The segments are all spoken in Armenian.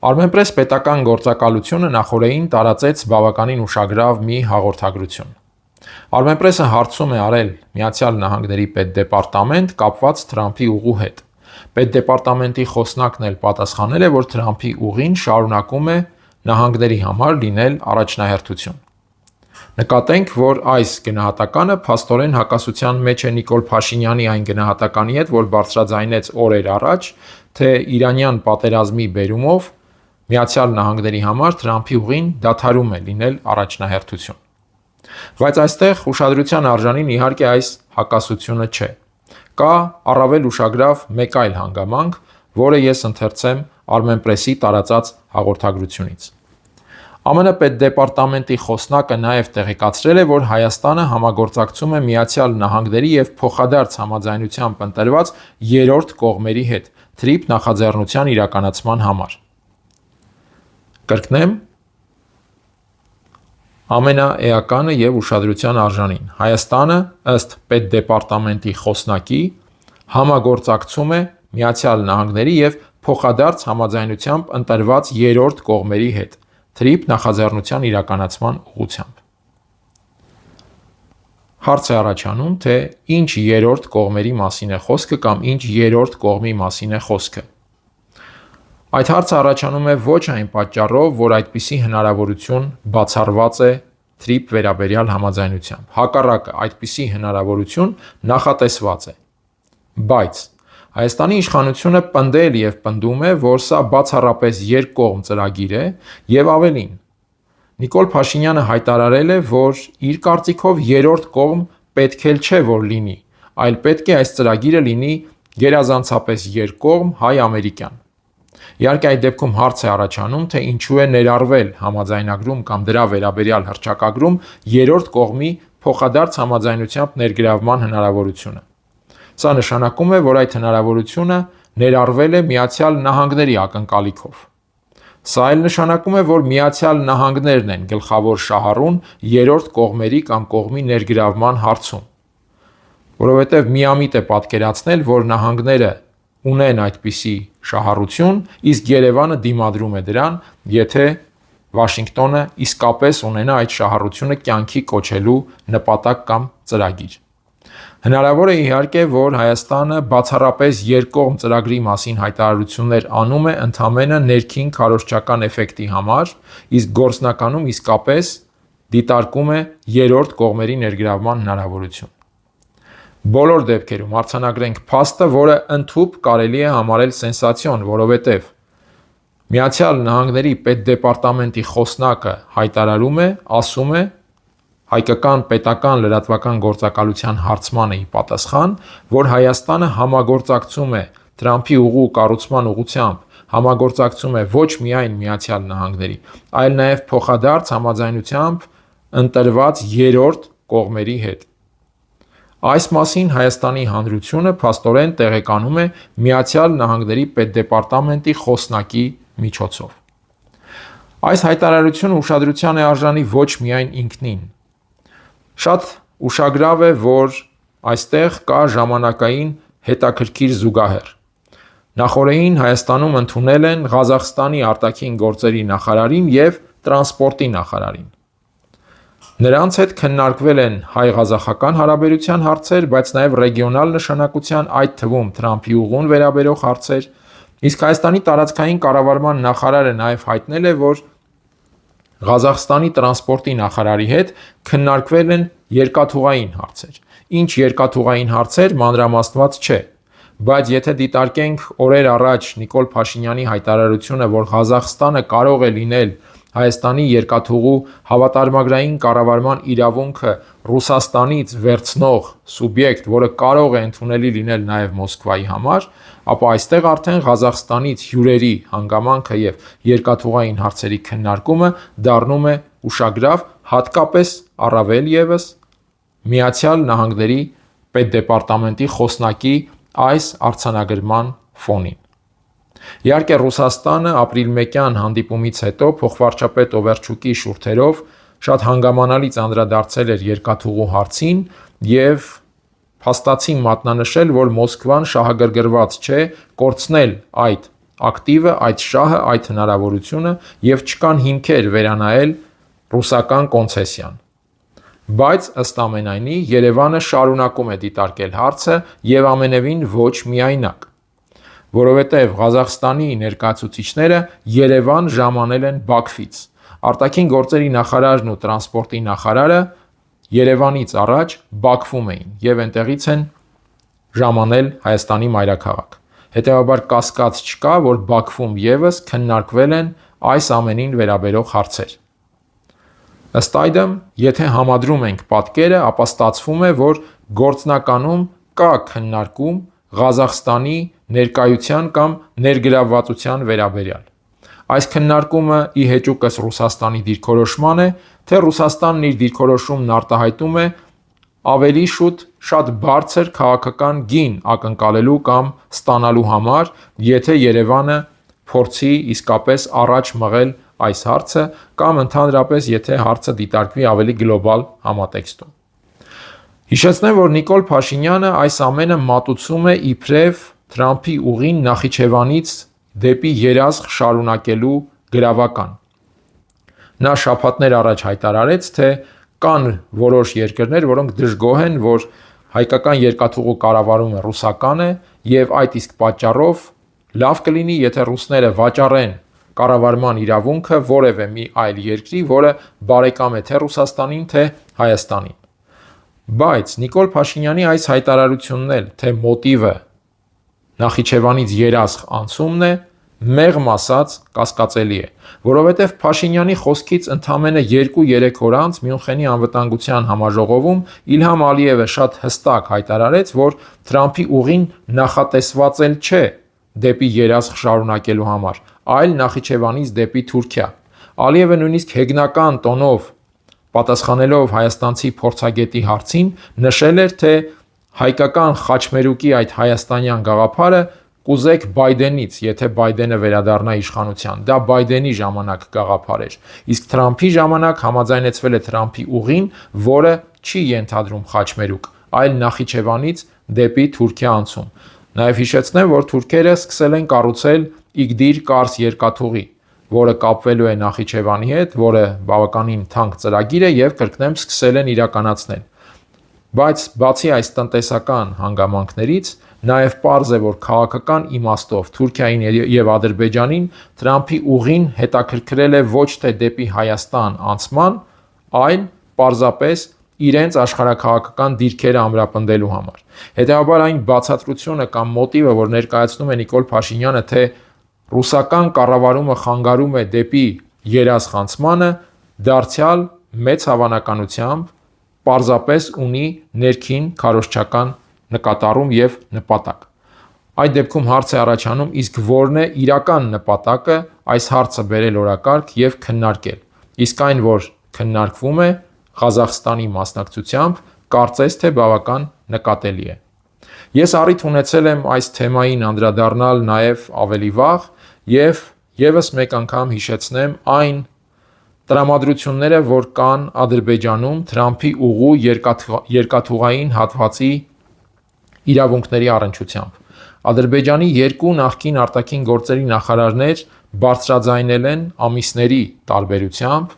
Armenpress պետական գործակալությունը նախորդին տարածեց բավականին ուշագրավ մի հաղորդագրություն։ Armenpress-ը հարցում է արել Միացյալ Նահանգների պետդեպարտամենտ կապված Թրամփի ուղու հետ։ Պետդեպարտամենտի խոսնակն էլ պատասխանել է, որ Թրամփի ուղին շարունակում է նահանգների համար լինել առաջնահերթություն։ Նկատենք, որ այս գնահատականը փաստորեն հակասության մեջ է Նիկոլ Փաշինյանի այն գնահատականի հետ, որ բարձրաձայնեց օրեր առաջ, թե իրանյան պատերազմի բերումով Միացյալ Նահանգների համար Թրամփի ուղին դադարում է լինել առաջնահերթություն։ Բայց այստեղ ուշադրության արժանին իհարկե այս հակասությունը չէ։ Կա առավել ուշագրավ մեկ այլ հանգամանք, որը ես ընթերցեմ Armenpress-ի տարածած հաղորդագրությունից։ ԱՄՆ պետդեպարտամենտի խոսնակը նաև տեղեկացրել է, որ Հայաստանը համագործակցում է Միացյալ Նահանգների և փոխադարձ համաձայնությամբ ընտրված երրորդ կողմերի հետ թրիփ նախաձեռնության իրականացման համար։ Կրկնեմ ամենաէականը և ուշադրության արժանին։ Հայաստանը, ըստ պետդեպարտամենտի խոսնակի, համագործակցում է Միացյալ Նահանգների և փոխադարձ համաձայնությամբ ընտրված երրորդ կողմերի հետ թրիփ նախաձեռնության իրականացման ուղղությամբ։ Հարց է առաջանում, թե ինչ երրորդ կողմերի մասին է խոսքը կամ ինչ երրորդ կողմի մասին է խոսքը։ Այդ հարցը առաջանում է ոչ այն պատճառով, որ այդպիսի հնարավորություն բացառված է թրիփ վերաբերյալ համաձայնությամբ։ Հակառակը, այդպիսի հնարավորություն նախատեսված է։ Բայց Հայաստանի իշխանությունը պնդել և պնդում է, որ սա բացառապես երկկողմ ծրագիր է և ավելին։ Նիկոլ Փաշինյանը հայտարարել է, որ իր կարծիքով երրորդ կողմ պետք էլ չէ, որ լինի, այլ պետք է այս ծրագիրը լինի գերազանցապես երկկողմ հայ-ամերիկյան։ Իհարկե այդ դեպքում հարց է առաջանում, թե ինչու է ներառվել համաձայնագրում կամ դրա վերաբերյալ հռչակագրում երրորդ կողմի փոխադարձ համաձայնությամբ ներգրավման հնարավորությունը։ Սա նշանակում է, որ այդ հնարավորությունը ներառվել է Միացյալ Նահանգների ակնկալիքով։ Սա էլ նշանակում է, որ Միացյալ Նահանգներն են գլխավոր շահառուն երրորդ կողմերի կամ կողմի ներգրավման հարցում։ Որովհետև միամիտ է պատկերացնել, որ նահանգները ունեն այդպիսի շահառություն, իսկ Երևանը դիմադրում է դրան, եթե Վաշինգտոնը իսկապես ունենա այդ շահառությունը կյանքի կոչելու նպատակ կամ ծրագիր։ Հնարավոր է իհարկե, որ Հայաստանը բացառապես երկկողմ ծրագրի մասին հայտարարություններ անում է ընդամենը ներքին քարոզչական էֆեկտի համար, իսկ գործնականում իսկապես դիտարկում է երրորդ կողմերի ներգրավման հնարավորություն։ Բոլոր դեպքերում արձանագրենք փաստը, որը ընդհուպ կարելի է համարել սենսացիոն, որովհետև Միացյալ Նահանգների պետդեպարտամենտի խոսնակը հայտարարում է, ասում է հայկական պետական լրատվական գործակալության հարցմանը ի պատասխան, որ Հայաստանը համագործակցում է Թրամփի ուղու կառուցման ուղղությամբ, համագործակցում է ոչ միայն Միացյալ Նահանգների, այլ նաև փոխադարձ համաձայնությամբ ընտրված երրորդ կողմերի հետ։ Այս մասին Հայաստանի Հանրությունը փաստորեն տեղեկանում է Միացյալ Նահանգների պետդեպարտամենտի խոսնակի միջոցով։ Այս հայտարարությունը ուշադրության է արժանի ոչ միայն ինքնին։ Շատ ուշագրավ է, որ այստեղ կա ժամանակային հետաքրքիր զուգահեռ։ Նախորդին Հայաստանում ընդունել են Ղազախստանի արտաքին գործերի նախարարին և տրանսպորտի նախարարին։ Նրանց հետ քննարկվել են հայ-ղազախական հարաբերության հարցեր, բայց նաև ռեգիոնալ նշանակության, այդ թվում Թրամփի ուղուն վերաբերող հարցեր, իսկ Հայաստանի տարածքային կառավարման նախարարը նաև հայտնել է, որ Ղազախստանի տրանսպորտի նախարարի հետ քննարկվել են երկաթուղային հարցեր։ Ինչ երկաթուղային հարցեր մանրամասնված չէ, բայց եթե դիտարկենք օրեր առաջ Նիկոլ Փաշինյանի հայտարարությունը, որ Ղազախստանը կարող է լինել Հայաստանի երկաթուղու հավատարմագրային կառավարման իրավունքը Ռուսաստանից վերցնող սուբյեկտ, որը կարող է ընդունելի լինել նաև Մոսկվայի համար, ապա այստեղ արդեն Ղազախստանից հյուրերի հանգամանքը և երկաթուղային հարցերի քննարկումը դառնում է ուշագրավ, հատկապես առավել ևս Միացյալ Նահանգների պետդեպարտամենտի խոսնակի այս արձանագրման ֆոնին։ Իհարկե Ռուսաստանը ապրիլ 1-յան հանդիպումից հետո փոխվարչապետ Օվերչուկի շուրթերով շատ հանգամանալից անդրադարձել էր երկաթուղու հարցին և փաստացի մատնանշել, որ Մոսկվան շահագրգռված չէ կորցնել այդ ակտիվը, այդ շահը, այդ հնարավորությունը եւ չկան հիմքեր վերանայել ռուսական կոնցեսիան։ Բայց ըստ ամենայնի Երևանը շարունակում է դիտարկել հարցը եւ ամենևին ոչ միայնակ, որովհետեւ Ղազախստանի ներկայացուցիչները Երևան ժամանել են Բաքվից։ Արտաքին գործերի նախարարն ու տրանսպորտի նախարարը Երևանից առաջ Բաքվում էին եւ այնտեղից են ժամանել Հայաստանի մայրաքաղաք։ Հետևաբար կասկած չկա, որ Բաքվում եւս քննարկվել են այս ամենին վերաբերող հարցեր։ Ըստ այդմ, եթե համադրում ենք պատկերը, ապա ստացվում է, որ գործնականում կա քննարկում Ղազախստանի ներկայության կամ ներգրավվածության վերաբերյալ։ Այս քննարկումը ի հեճուկս Ռուսաստանի դիրքորոշման է, թե Ռուսաստանն իր դիրքորոշումն արտահայտում է ավելի շուտ շատ բարձր քաղաքական գին ակնկալելու կամ ստանալու համար, եթե Երևանը փորձի իսկապես առաջ մղել այս հարցը կամ ընդհանրապես եթե հարցը դիտարկվի ավելի գլոբալ համատեքստում։ Հիշեցնեմ, որ Նիկոլ Փաշինյանը այս ամենը մատուցում է իբրև Թրամփի ուղին Նախիջևանից դեպի երազղ շարունակելու գրավական։ Նա շաբաթներ առաջ հայտարարեց, թե կան որոշ երկրներ, որոնք դժգոհ են, որ հայկական երկաթուղու կառավարումը ռուսական է եւ այդ իսկ պատճառով լավ կլինի, եթե ռուսները վաճառեն կառավարման իրավունքը որևէ մի այլ երկրի, որը բարեկամ է թե Ռուսաստանին, թե Հայաստանին։ Բայց Նիկոլ Փաշինյանի այս հայտարարությունն էլ, թե մոտիվը Նախիջևանից երազղ անցումն է, մեղմ ասած կասկածելի է, որովհետև Փաշինյանի խոսքից ընդամենը 2-3 օր անց Մյունխենի անվտանգության համաժողովում Իլհամ Ալիևը շատ հստակ հայտարարեց, որ Թրամփի ուղին նախատեսված էլ չէ դեպի երազղ շարունակելու համար, այլ Նախիջևանից դեպի Թուրքիա։ Ալիևը նույնիսկ հեգնական տոնով պատասխանելով հայաստանցի փորձագետի հարցին նշել էր, թե հայկական խաչմերուկի այդ հայաստանյան գաղափարը կուզեք Բայդենից, եթե Բայդենը վերադառնա իշխանության, դա Բայդենի ժամանակ գաղափար էր, իսկ Թրամփի ժամանակ համաձայնեցվել է Թրամփի ուղին, որը չի ենթադրում խաչմերուկ, այլ Նախիջևանից դեպի Թուրքիա անցում։ Նաև հիշեցնեմ, որ թուրքերը սկսել են կառուցել Իգդիր-Կարս երկաթուղի, որը կապվելու է Նախիջևանի հետ, որը բավականին թանկ ծրագիր է եւ կրկնեմ սկսել են իրականացնել։ Բայց բացի այս տնտեսական հանգամանքներից, նաև պարզ է, որ քաղաքական իմաստով Թուրքիային եւ Ադրբեջանին Թրամփի ուղին հետաքրքրել է ոչ թե դեպի Հայաստան անցման, այլ պարզապես իրենց աշխարհաքաղաքական դիրքերը ամրապնդելու համար։ Հետևաբար այն բացատրությունը կամ մոտիվը, որ ներկայացնում է Նիկոլ Փաշինյանը, թե ռուսական կառավարումը խանգարում է դեպի երազխանցմանը, դարձյալ մեծ հավանականությամբ պարզապես ունի ներքին քարոզչական նկատառում եւ նպատակ։ Այդ դեպքում հարց է առաջանում, իսկ որն է իրական նպատակը այս հարցը բերել օրակարգ եւ քննարկել։ Իսկ այն, որ քննարկվում է Ղազախստանի մասնակցությամբ, կարծես թե բավական նկատելի է։ Ես առիթ ունեցել եմ այս թեմային անդրադառնալ նաեւ ավելի վաղ եւ եւս մեկ անգամ հիշեցնեմ այն տրամադրությունները, որ կան Ադրբեջանում Թրամփի ուղու երկաթուղային հատվածի իրավունքների առնչությամբ։ Ադրբեջանի երկու նախկին արտաքին գործերի նախարարներ բարձրաձայնել են ամիսների տարբերությամբ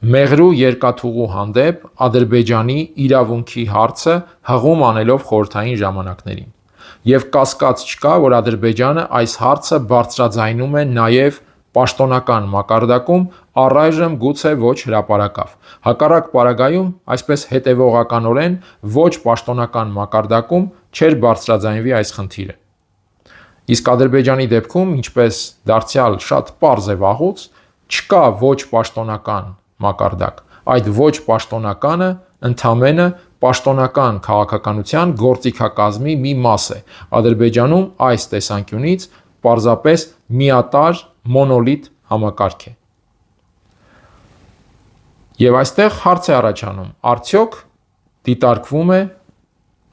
Մեղրու երկաթուղու հանդեպ Ադրբեջանի իրավունքի հարցը հղում անելով խորհրդային ժամանակներին։ Եվ կասկած չկա, որ Ադրբեջանը այս հարցը բարձրաձայնում է նաև պաշտոնական մակարդակում, առայժմ գուցե ոչ հրապարակավ։ Հակառակ պարագայում, այսպես հետևողականորեն ոչ պաշտոնական մակարդակում չէր բարձրաձայնվի այս խնդիրը։ Իսկ Ադրբեջանի դեպքում, ինչպես դարձյալ շատ պարզ է վաղուց, չկա ոչ պաշտոնական մակարդակ, այդ ոչ պաշտոնականը ընդամենը պաշտոնական քաղաքականության գործիքակազմի մի մաս է։ Ադրբեջանում այս տեսանկյունից պարզապես միատարր մոնոլիթ համակարգ է։ Եվ այստեղ հարց է առաջանում, արդյոք դիտարկվում է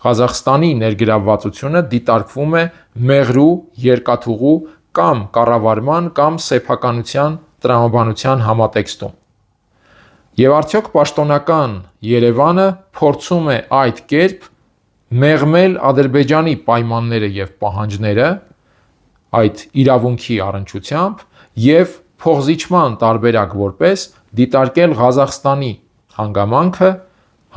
Ղազախստանի ներգրավվածությունը դիտարկվում է Մեղրու երկաթուղու կամ կառավարման կամ սեփականության տրամաբանության համատեքստում։ Եվ արդյոք պաշտոնական Երևանը փորձում է այդ կերպ մեղմել Ադրբեջանի պայմանները եւ պահանջները, այդ իրավունքի առնչությամբ եւ փոխզիջման տարբերակ որպես դիտարկել Ղազախստանի հանգամանքը,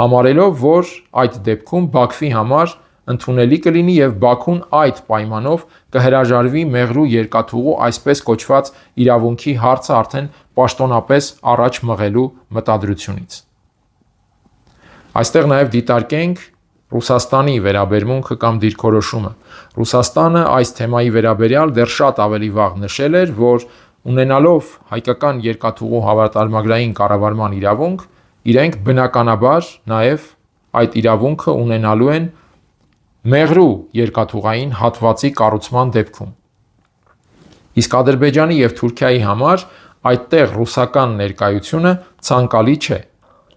համարելով, որ այդ դեպքում Բաքվի համար ընդունելի կլինի եւ Բաքուն այդ պայմանով կհրաժարվի Մեղրու երկաթուղու այսպես կոչված իրավունքի հարցը արդեն պաշտոնապես առաջ մղելու մտադրությունից։ Այստեղ նաև դիտարկենք Ռուսաստանի վերաբերմունքը կամ դիրքորոշումը։ Ռուսաստանը այս թեմայի վերաբերյալ դեռ շատ ավելի վաղ նշել էր, որ ունենալով հայկական երկաթուղու հավատարմագրային կառավարման իրավունք, իրենք բնականաբար նաև այդ իրավունքը ունենալու են Մեղրու երկաթուղային հատվածի կառուցման դեպքում։ Իսկ Ադրբեջանի եւ Թուրքիայի համար այդտեղ ռուսական ներկայությունը ցանկալի չէ։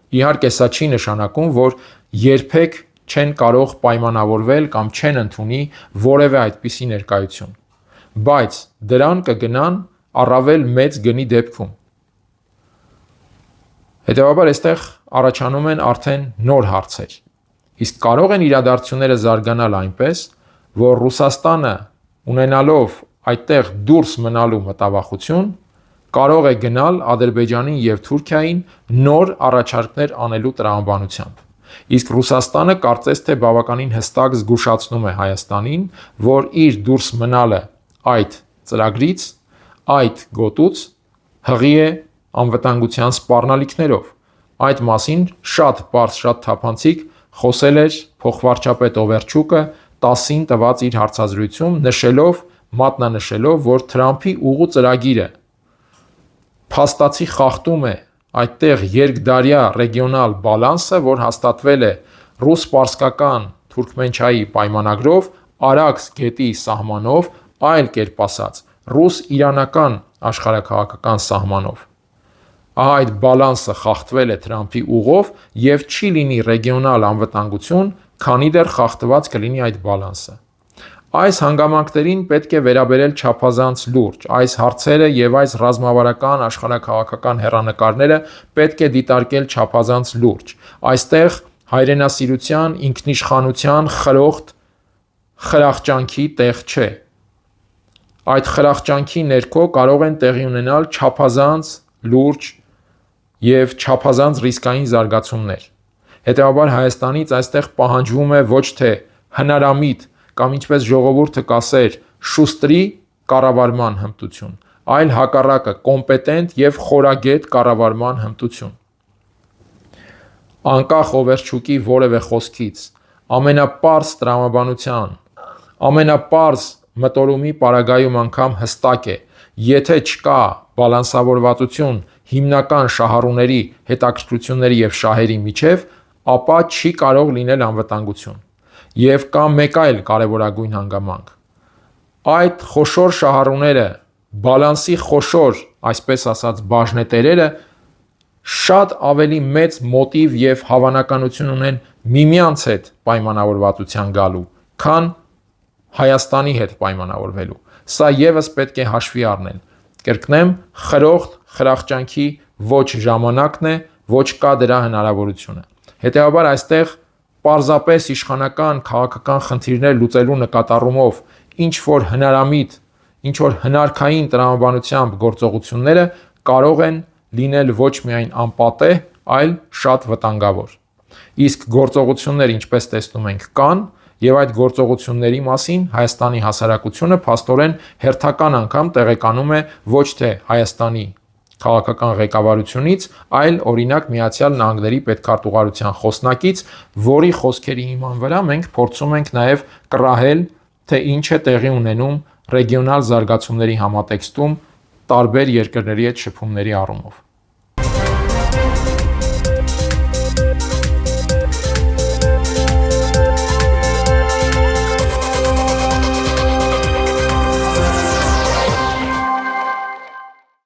Իհարկե, սա չի նշանակում, որ երբեք չեն կարող պայմանավորվել կամ չեն ընդունի որևէ այդպիսի ներկայություն, բայց դրան կգնան առավել մեծ գնի դեպքում։ Հետևաբար այստեղ առաջանում են արդեն նոր հարցեր։ Իսկ կարող են իրադարձությունները զարգանալ այնպես, որ Ռուսաստանը ունենալով այդտեղ դուրս մնալու մտավախություն, կարող է գնալ Ադրբեջանին եւ Թուրքիային նոր առաջարկներ անելու տրամաբանությամբ։ Իսկ Ռուսաստանը կարծես թե բավականին հստակ զգուշացնում է Հայաստանին, որ իր դուրս մնալը այդ ծրագրից, այդ գոտուց հղի է անվտանգության սպառնալիքներով։ Այդ մասին շատ բարձ, շատ թափանցիկ խոսել էր փոխվարչապետ Օվերչուկը 10-ին տված իր հարցազրույցում, մատնանշելով, որ Թրամփի ուղու ծրագիրը փաստացի խախտում է այդտեղ երկդարյա ռեգիոնալ բալանսը, որ հաստատվել է ռուս-պարսկական Թուրքմենչայի պայմանագրով, Արաքս գետի սահմանով, այլ կերպ ասած, ռուս-իրանական աշխարհաքաղաքական սահմանով։ Ահա այդ բալանսը խախտվել է Թրամփի ուղով եւ չի լինի ռեգիոնալ անվտանգություն, քանի դեռ խախտված կլինի այդ բալանսը։ Այս հանգամանքներին պետք է վերաբերել չափազանց լուրջ։ Այս հարցերը եւ այս ռազմավարական աշխարհաքաղաքական հեռանկարները պետք է դիտարկել չափազանց լուրջ։ Այստեղ հայրենասիրության, ինքնիշխանության խրախճանքի տեղ չէ։ Այդ խրախճանքի ներքո կարող են տեղի ունենալ չափազանց լուրջ եւ չափազանց ռիսկային զարգացումներ։ Հետևաբար Հայաստանից այստեղ պահանջվում է ոչ թե հնարամիտ կամ ինչպես ժողովուրդը կասեր շուստրի կառավարման հմտություն, այլ հակառակը կոմպետենտ եւ խորագետ կառավարման հմտություն։ Անկախ Օվերչուկի որևէ խոսքից, ամենապարզ տրամաբանության, ամենապարզ մտորումի պարագայում անգամ հստակ է, եթե չկա բալանսավորվածություն հիմնական շահառուների, հետաքրքրությունների եւ շահերի միջև, ապա չի կարող լինել անվտանգություն։ Եվ կա մեկ այլ կարևորագույն հանգամանք։ Այդ խոշոր շահառուները, բալանսի խոշոր, այսպես ասած, բաժնետերերը շատ ավելի մեծ մոտիվ եւ հավանականություն ունեն միմյանց հետ պայմանավորվածության գալու, քան Հայաստանի հետ պայմանավորվելու։ Սա եւս պետք է հաշվի առնել։ Կրկնեմ, խրոխտ խրախճանքի ոչ ժամանակն է, ոչ կա դրա հնարավորությունը։ Հետևաբար այստեղ պարզապես իշխանական քաղաքական խնդիրներ լուծելու նկատառումով ինչ որ հնարամիտ, ինչ որ հնարքային տրամաբանությամբ գործողությունները կարող են լինել ոչ միայն անպատեհ, այլ շատ վտանգավոր։ Իսկ գործողություններ, ինչպես տեսնում ենք, կան, եւ այդ գործողությունների մասին Հայաստանի հասարակությունը փաստորեն հերթական անգամ տեղեկանում է ոչ թե Հայաստանի քաղաքական ղեկավարությունից, այլ օրինակ Միացյալ Նահանգների պետքարտուղարության խոսնակից, որի խոսքերի հիման վրա մենք փորձում ենք նաև կռահել, թե ինչ է տեղի ունենում ռեգիոնալ զարգացումների համատեքստում տարբեր երկրների հետ շփումների առումով։